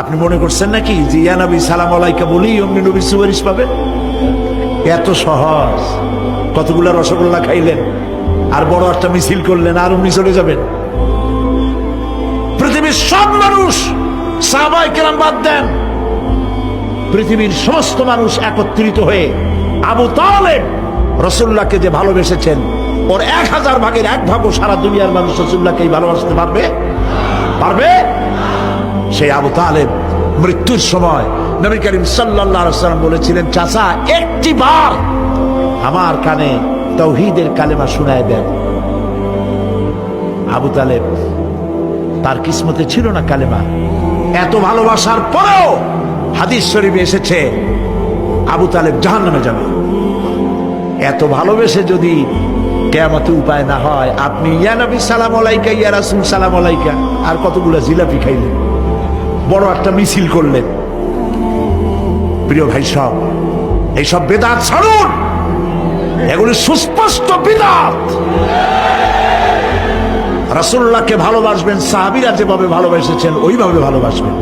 আপনি মনে করছেন নাকি যে ইয়া নবী সালাম আলাইকা বলি অমনি নবীর সুপারিশ পাবেন? এত সহজ। কতগুলা রসগোল্লা খাইলেন আর বড় একটা মিছিল করলেন আর অমনি চলে যাবেন। পৃথিবীর সব মানুষ, সাহাবায়ে কেরাম বাদ দেন, পৃথিবীর সমস্ত মানুষ একত্রিত হয়ে আবু তালেব রাসূলুল্লাহকে যে ভালোবেসেছেন, ওর 1000 ভাগের 1 ভাগও সারা দুনিয়ার মানুষ রাসূলুল্লাহকেই ভালোবাসতে পারবে? পারবে? সেই আবু তালেব মৃত্যুর সময় নবী করিম সাল্লাল্লাহু আলাইহি ওয়াসাল্লাম বলেছিলেন, চাচা একটি বার আমার কানে তাওহীদের কালেমা শোনায় দেন। আবু তালেব, তার কিসমতে ছিল না কালেমা। এত ভালোবাসার পরেও হাদিস শরীফে এসেছে আবু তালেব জাহান্নামে যাবে। এত ভালোবেসে যদি কিয়ামতে উপায় না হয়, আপনি ইয়া নবী সালাম আলাইকা, ইয়া রাসূল সালাম আলাইকা আর কতগুলো জিলাপি খাইলেন, বড় একটা মিছিল করলেন। প্রিয় ভাই সব, এইসব বিদআত ছাড়ুন, এগুলি সুস্পষ্ট বিদআত। রাসূলুল্লাহকে ভালোবাসবেন, সাহাবীরা যেভাবে ভালোবেসেছেন ওইভাবে ভালোবাসবেন।